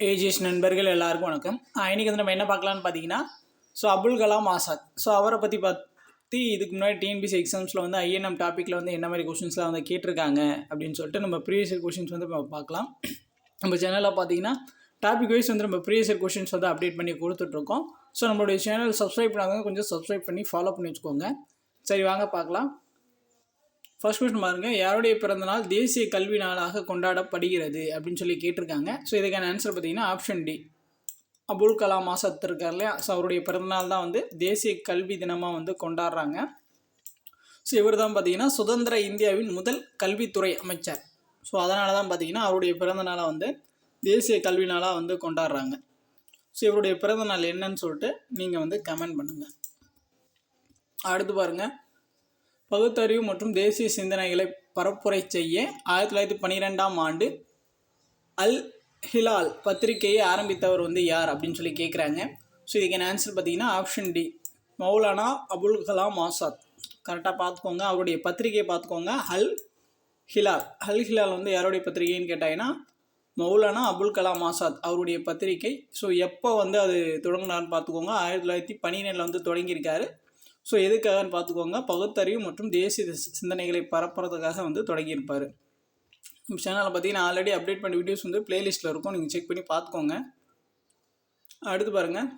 AGS நண்பர்கள் எல்லாருக்கும் வணக்கம். இன்றைக்கி நம்ம என்ன பார்க்கலான்னு பார்த்தீங்கன்னா, அபுல் கலாம் ஆசாத். அவரை பற்றி இதுக்கு முன்னாடி டிஎன்பிசி எக்ஸாம்ஸில் ஐஎன்எம் டாப்பிக்கில் என்ன மாதிரி கொஷின்ஸ்லாம் கேட்டிருக்காங்க அப்படின்னு சொல்லிட்டு நம்ம ப்ரீவியஸ் இயர் கொஷின்ஸ் பார்க்கலாம். நம்ம சேனலில் பார்த்தீங்கன்னா டாபிக் வைஸ் நம்ம ப்ரீவியஸ் இயர் கொஷின்ஸ் அப்டேட் பண்ணி கொடுத்துட்ருக்கோம். நம்மளுடைய சேனல் சப்ஸ்கிரைப் பண்ணாதவங்க கொஞ்சம் சப்ஸ்கிரைப் பண்ணி ஃபாலோ பண்ணி வச்சுக்கோங்க. சரி, வாங்க பார்க்கலாம். ஃபர்ஸ்ட் கொஸ்டின் பாருங்கள், யாருடைய பிறந்தநாள் தேசிய கல்வி நாளாக கொண்டாடப்படுகிறது அப்படின்னு சொல்லி கேட்டிருக்காங்க. இதுக்கான ஆன்சர் பார்த்தீங்கன்னா ஆப்ஷன் டி, அபுல் கலாம் ஆசாத் இருக்கார் இல்லையா. அவருடைய பிறந்தநாள் தான் தேசிய கல்வி தினமாக கொண்டாடுறாங்க. இவர் தான் பார்த்தீங்கன்னா சுதந்திர இந்தியாவின் முதல் கல்வித்துறை அமைச்சர். அதனால தான் பார்த்தீங்கன்னா அவருடைய பிறந்தநாளை தேசிய கல்வி நாளாக கொண்டாடுறாங்க. இவருடைய பிறந்தநாள் என்னன்னு சொல்லிட்டு நீங்கள் கமெண்ட் பண்ணுங்கள். அடுத்து பாருங்கள், பகுத்தறிவு மற்றும் தேசிய சிந்தனைகளை பரப்புரை செய்ய 1912ஆம் ஆண்டு அல் ஹிலால் பத்திரிகையை ஆரம்பித்தவர் யார் அப்படின்னு சொல்லி கேட்குறாங்க. இதுக்கான ஆன்சர் பார்த்தீங்கன்னா ஆப்ஷன் டி, மௌலானா அபுல் கலாம் ஆசாத். கரெக்டாக பார்த்துக்கோங்க, அவருடைய பத்திரிகையை பார்த்துக்கோங்க. அல் ஹிலால் யாருடைய பத்திரிகைன்னு கேட்டாங்கன்னா மௌலானா அபுல் கலாம் ஆசாத் அவருடைய பத்திரிகை. எப்போ அது தொடங்கினார்னு பார்த்துக்கோங்க. 1912 தொடங்கியிருக்காரு. எதுக்காகன்னு பார்த்துக்கோங்க, பகுத்தறிவு மற்றும் தேசிய சிந்தனைகளை பரப்புறதுக்காக தொடங்கியிருப்பார். நம்ம சேனலில் பார்த்தீங்கன்னா ஆல்ரெடி அப்டேட் பண்ண வீடியோஸ் பிளேலிஸ்ட்டில் இருக்கும், நீங்கள் செக் பண்ணி பார்த்துக்கோங்க. அடுத்து பாருங்கள்,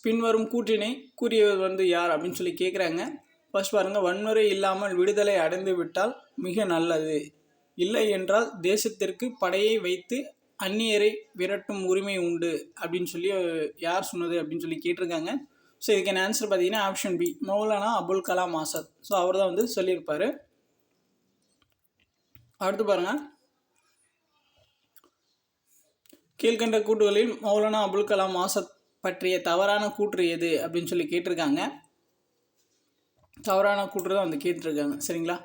பின்வரும் கூற்றினை கூறியவர் யார் அப்படின்னு சொல்லி கேட்குறாங்க. ஃபர்ஸ்ட் பாருங்கள், வன்முறை இல்லாமல் விடுதலை அடைந்து விட்டால் மிக நல்லது, இல்லை என்றால் தேசத்திற்கு படையை வைத்து அந்நியரை விரட்டும் உரிமை உண்டு அப்படின்னு சொல்லி யார் சொன்னது அப்படின்னு சொல்லி கேட்டிருக்காங்க. இதுக்கான ஆன்சர் பார்த்தீங்கன்னா ஆப்ஷன் பி, மௌலானா அபுல் கலாம் ஆசாத். அவர் தான் சொல்லியிருப்பார். அடுத்து பாருங்கள், கீழ்கண்ட கூற்றுகளில் மௌலானா அபுல் கலாம் ஆசாத் பற்றிய தவறான கூற்று எது அப்படின்னு சொல்லி கேட்டிருக்காங்க. தவறான கூற்று தான் கேட்டிருக்காங்க. சரிங்களா.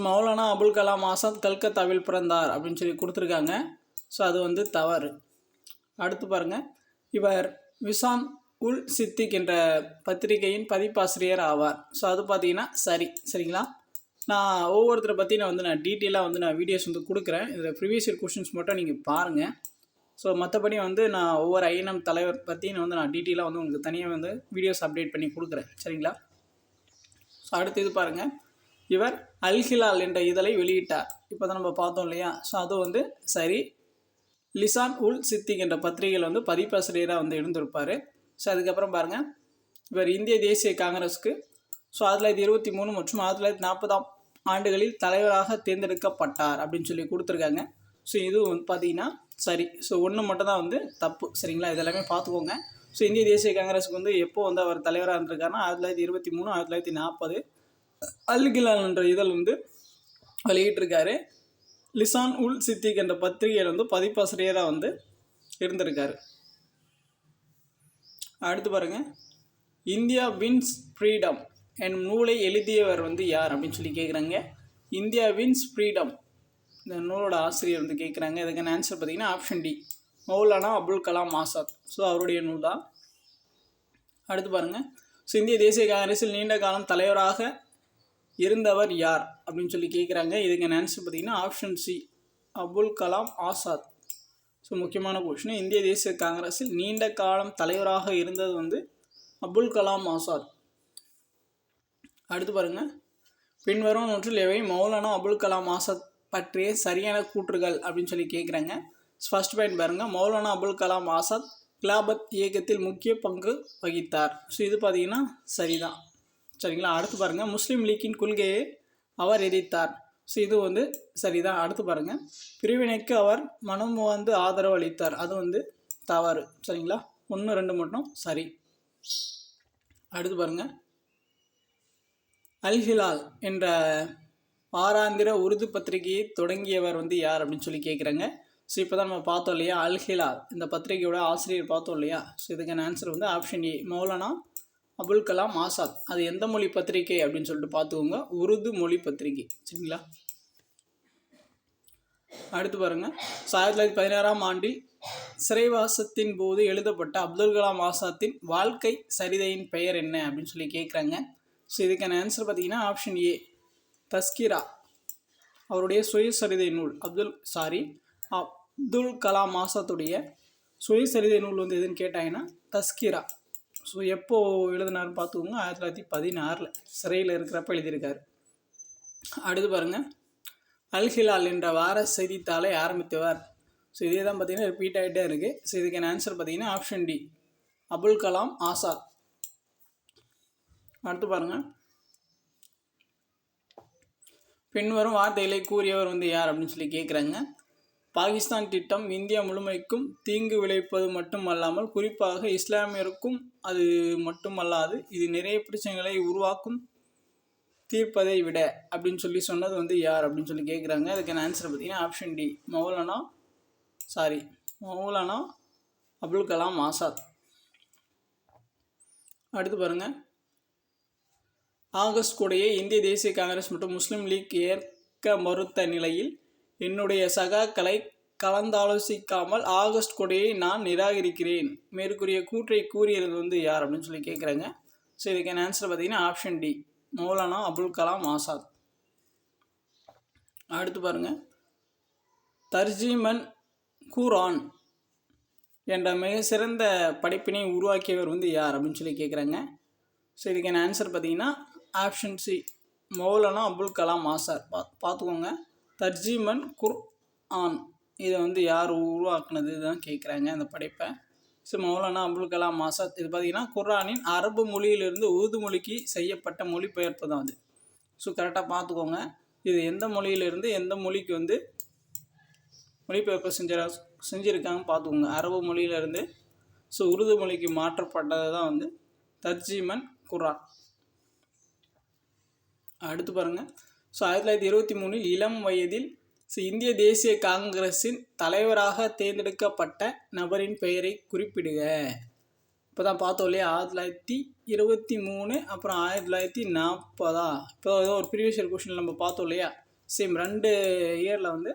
மௌலானா அபுல் கலாம் ஆசாத் கல்கத்தாவில் பிறந்தார் அப்படின்னு சொல்லி கொடுத்துருக்காங்க. அது தவறு. அடுத்து பாருங்கள், இவர் விசான் உல் சித்திக் என்ற பத்திரிகையின் பதிப்பாசிரியர் ஆவார். அது பார்த்தீங்கன்னா சரிங்களா. நான் ஒவ்வொருத்தரை பற்றி நான் டீட்டெயிலாக நான் வீடியோஸ் கொடுக்குறேன். இதில் ப்ரீவியஸ் இயர் கொஷின்ஸ் மட்டும் நீங்கள் பாருங்கள். மற்றபடி நான் ஒவ்வொரு ஐஎன்எம் தலைவர் பற்றி நான் டீட்டெயிலாக உங்களுக்கு தனியாக வீடியோஸ் அப்டேட் பண்ணி கொடுக்குறேன். சரிங்களா. அடுத்து இது பாருங்கள், இவர் அல் ஹிலால் என்ற இதழை வெளியிட்டார். இப்போ தான் நம்ம பார்த்தோம் இல்லையா. அது சரி. லிசான் உல் சித்திக் என்ற பத்திரிகையில் பதிப்பாசிரியராக இருந்திருப்பார். அதுக்கப்புறம் பாருங்கள், இவர் இந்திய தேசிய காங்கிரஸுக்கு 1923 மற்றும் 1940ஆம் ஆண்டுகளில் தலைவராக தேர்ந்தெடுக்கப்பட்டார் அப்படின்னு சொல்லி கொடுத்துருக்காங்க. இது பார்த்தீங்கன்னா சரி. ஒன்று மட்டும் தான் தப்பு. சரிங்களா. இதெல்லாமே பார்த்துக்கோங்க. இந்திய தேசிய காங்கிரஸுக்கு எப்போ அவர் தலைவராக இருந்திருக்காருன்னா 1923 1940 அல் ஹிலால் என்ற இதழ் வெளியிட்டிருக்காரு. லிசான் உல் சித்திக் என்ற பத்திரிகையில் பதிப்பாசிரியராக இருந்திருக்காரு. அடுத்து பாருங்கள், இந்தியா வின்ஸ் ஃப்ரீடம் என்னும் நூலை எழுதியவர் யார் அப்படின்னு சொல்லி கேட்குறாங்க. இந்தியா வின்ஸ் ஃப்ரீடம் இந்த நூலோட ஆசிரியர் கேட்குறாங்க. இதுக்கான ஆன்சர் பார்த்தீங்கன்னா ஆப்ஷன் டி, மௌலானா அபுல் கலாம் ஆசாத். அவருடைய நூல் தான். அடுத்து பாருங்கள், இந்திய தேசிய காங்கிரஸில் நீண்ட காலம் தலைவராக இருந்தவர் யார் அப்படின்னு சொல்லி கேட்குறாங்க. இதுக்கான ஆன்சர் பார்த்தீங்கன்னா ஆப்ஷன் சி, அபுல் கலாம் ஆசாத். முக்கியமான கொஷின், இந்திய தேசிய காங்கிரஸில் நீண்ட காலம் தலைவராக இருந்தது அபுல் கலாம் ஆசாத். அடுத்து பாருங்கள், பின்வரும் நூற்றில் எவை மௌலானா அபுல் கலாம் ஆசாத் பற்றிய சரியான கூற்றுகள் அப்படின்னு சொல்லி கேட்குறாங்க. ஃபர்ஸ்ட் பாயிண்ட் பாருங்கள், மௌலானா அபுல் கலாம் ஆசாத் கிலாபத் இயக்கத்தில் முக்கிய பங்கு வகித்தார். இது பார்த்தீங்கன்னா சரிதான். சரிங்களா. அடுத்து பாருங்கள், முஸ்லீம் லீக்கின் கொள்கையை அவர் எதிர்த்தார். இது சரிதான். அடுத்து பாருங்கள், பிரிவினைக்கு அவர் மனம் ஆதரவு அளித்தார். அது தவறு. சரிங்களா. 1 2 மட்டும் சரி. அடுத்து பாருங்கள், அல் ஹிலால் என்ற வாராந்திர உருது பத்திரிகையை தொடங்கியவர் யார் அப்படின்னு சொல்லி கேட்குறாங்க. இப்போ தான் நம்ம பார்த்தோம் இல்லையா, அல் ஹிலால் இந்த பத்திரிகையோட ஆசிரியர் பார்த்தோம் இல்லையா. இதுக்கான answer option A, Maulana Abul Kalam Azad. அது எந்த மொழி பத்திரிகை அப்படின்னு சொல்லிட்டு பார்த்துக்கோங்க, உருது மொழி பத்திரிகை. சரிங்களா. அடுத்து பாருங்கள், 1916ஆம் ஆண்டில் சிறைவாசத்தின் போது எழுதப்பட்ட அப்துல் கலாம் ஆசாத்தின் வாழ்க்கை சரிதையின் பெயர் என்ன அப்படின்னு சொல்லி கேட்குறாங்க. இதுக்கான ஆன்சர் பார்த்தீங்கன்னா ஆப்ஷன் ஏ, தஸ்கிரா. அவருடைய சுயசரிதை நூல் அப்துல் கலாம் ஆசாத்துடைய சுயசரிதை நூல் வந்து எதுன்னு கேட்டாங்கன்னா தஸ்கிரா. ஸோ எப்போ எழுதினார்னு பார்த்துக்கோங்க, 1916 சிறையில் இருக்கிறப்ப எழுதியிருக்காரு. அடுத்து பாருங்கள், அல் ஹிலால் என்ற வார செய்தித்தாளை ஆரம்பித்தவர். ஸோ இதே தான் பார்த்தீங்கன்னா ரிப்பீட் ஆகிட்டே இருக்குது. ஸோ இதுக்கான ஆன்சர் பார்த்தீங்கன்னா ஆப்ஷன் டி, அபுல் கலாம் ஆசாத். அடுத்து பாருங்கள், பின்வரும் வார்த்தைகளை கூறியவர் வந்து யார் அப்படின்னு சொல்லி கேட்குறாங்க. பாகிஸ்தான் திட்டம் இந்தியா முழுமைக்கும் தீங்கு விளைவிப்பது மட்டுமல்லாமல் குறிப்பாக இஸ்லாமியருக்கும் அது மட்டுமல்லாது இது நிறைய பிரச்சனைகளை உருவாக்கும் தீர்ப்பதை விட அப்படின்னு சொல்லி சொன்னது வந்து யார் அப்படின்னு சொல்லி கேட்குறாங்க. அதுக்கான ஆன்சர் பார்த்தீங்கன்னா ஆப்ஷன் டி, மௌலானா அபுல் கலாம் ஆசாத். அடுத்து பாருங்கள், ஆகஸ்ட் கொடையை இந்திய தேசிய காங்கிரஸ் மற்றும் முஸ்லீம் லீக் ஏற்க மறுத்த நிலையில் என்னுடைய சகாக்களை கலந்தாலோசிக்காமல் ஆகஸ்ட் கொடையை நான் நிராகரிக்கிறேன் மேற்கூறிய கூற்றை கூறியது வந்து யார் அப்படின்னு சொல்லி கேட்குறாங்க. ஸோ இதுக்கான ஆன்சர் பார்த்தீங்கன்னா ஆப்ஷன் டி, மௌலானா அபுல் கலாம் ஆசாத். அடுத்து பாருங்கள், தர்ஜீமன் குர்ஆன் என்ற மிக சிறந்த படைப்பினை உருவாக்கியவர் வந்து யார் அப்படின்னு சொல்லி கேட்குறாங்க. ஸோ இதுக்கான ஆன்சர் பார்த்தீங்கன்னா ஆப்ஷன் சி, மௌலானா அபுல் கலாம் ஆசாத். பார்த்துக்கோங்க, தர்ஜீமன் குர்ஆன் இதை வந்து யார் உருவாக்குனது தான் கேட்குறாங்க அந்த படைப்பை. ஸோ மௌலானா அபுல் கலாம் ஆசாத். இது பார்த்திங்கன்னா குர்ஆனின் அரபு மொழியிலிருந்து உருது மொழிக்கு செய்யப்பட்ட மொழிபெயர்ப்பு தான் அது. ஸோ கரெக்டாக பார்த்துக்கோங்க, இது எந்த மொழியிலிருந்து எந்த மொழிக்கு வந்து மொழிபெயர்ப்பு செஞ்சுருக்காங்கன்னு பார்த்துக்கோங்க. அரபு மொழியிலேருந்து ஸோ உருது மொழிக்கு மாற்றப்பட்டது தான் வந்து தர்ஜீமன் குர்ஆன். அடுத்து பாருங்கள், ஸோ 1923 இளம் வயதில் இந்திய தேசிய காங்கிரஸின் தலைவராக தேர்ந்தெடுக்கப்பட்ட நபரின் பெயரை குறிப்பிடுக. இப்போ தான் பார்த்தோம் இல்லையா, 1923 அப்புறம் 1940. இப்போ ஏதோ ஒரு ப்ரீவியஸ் இயர் கொஷினில் நம்ம பார்த்தோம் இல்லையா, சேம் 2 இயரில் வந்து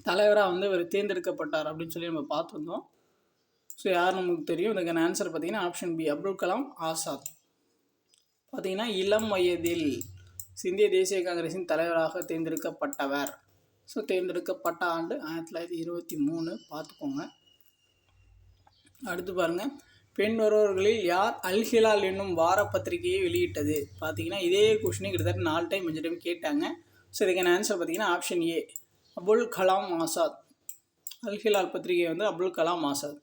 தலைவராக வந்து இவர் தேர்ந்தெடுக்கப்பட்டார் அப்படின்னு சொல்லி நம்ம பார்த்துருந்தோம். ஸோ யார் நமக்கு தெரியும். இதுக்கான ஆன்சர் பார்த்தீங்கன்னா ஆப்ஷன் பி, அப்துல் கலாம் ஆசாத். பார்த்தீங்கன்னா இளம் வயதில் இந்திய தேசிய காங்கிரஸின் தலைவராக தேர்ந்தெடுக்கப்பட்டவர். ஸோ தேர்ந்தெடுக்கப்பட்ட ஆண்டு 1923 பார்த்துக்கோங்க. அடுத்து பாருங்கள், பெண் வருபவர்களில் யார் அல் ஹிலால் என்னும் வார பத்திரிகையை வெளியிட்டது. பார்த்தீங்கன்னா இதே கொஷினை கிட்டத்தட்ட 4 டைம் 5 டைம் கேட்டாங்க. ஸோ இதுக்கான ஆன்சர் பார்த்தீங்கன்னா ஆப்ஷன் ஏ, அபுல் கலாம் ஆசாத். அல் ஹிலால் பத்திரிகை வந்து அபுல் கலாம் ஆசாத்.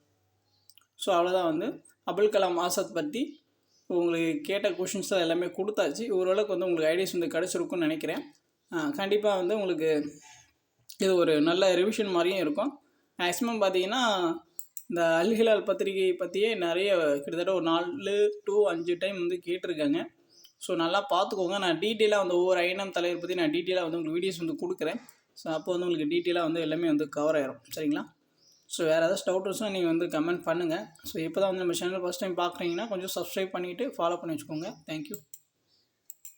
ஸோ அவ்வளோதான் வந்து அபுல் கலாம் ஆசாத் பற்றி உங்களுக்கு கேட்ட கொஷின்ஸ் தான் எல்லாமே கொடுத்தாச்சு. ஓரளவுக்கு வந்து உங்களுக்கு ஐடியாஸ் வந்து கிடச்சிருக்குன்னு நினைக்கிறேன். கண்டிப்பாக வந்து உங்களுக்கு இது ஒரு நல்ல ரிவிஷன் மாதிரியும் இருக்கும். மேக்ஸிமம் பார்த்தீங்கன்னா இந்த அல் ஹிலால் பத்திரிகை பற்றியே நிறைய கிட்டத்தட்ட ஒரு 4 to 5 டைம் வந்து கேட்டிருக்காங்க. ஸோ நல்லா பார்த்துக்கோங்க. நான் டீட்டெயிலாக வந்து ஒவ்வொரு ஐஎன்எம் தலைவர் பற்றி நான் டீட்டெயிலாக வந்து உங்களுக்கு வீடியோஸ் வந்து கொடுக்குறேன். ஸோ அப்போ வந்து உங்களுக்கு டீட்டெயிலாக வந்து எல்லாமே வந்து கவர் ஆகிரும். சரிங்களா? ஸோ வேறு ஏதாச்சும் டவுட்ஸ்னால் நீங்கள் வந்து கமெண்ட் பண்ணுங்கள். ஸோ இப்போ தான் வந்து நம்ம சேனல் ஃபஸ்ட் டைம் பார்க்குறீங்கன்னா கொஞ்சம் சப்ஸ்கிரைப் பண்ணிவிட்டு ஃபாலோ பண்ணி வச்சுக்கோங்க. தேங்க்யூ.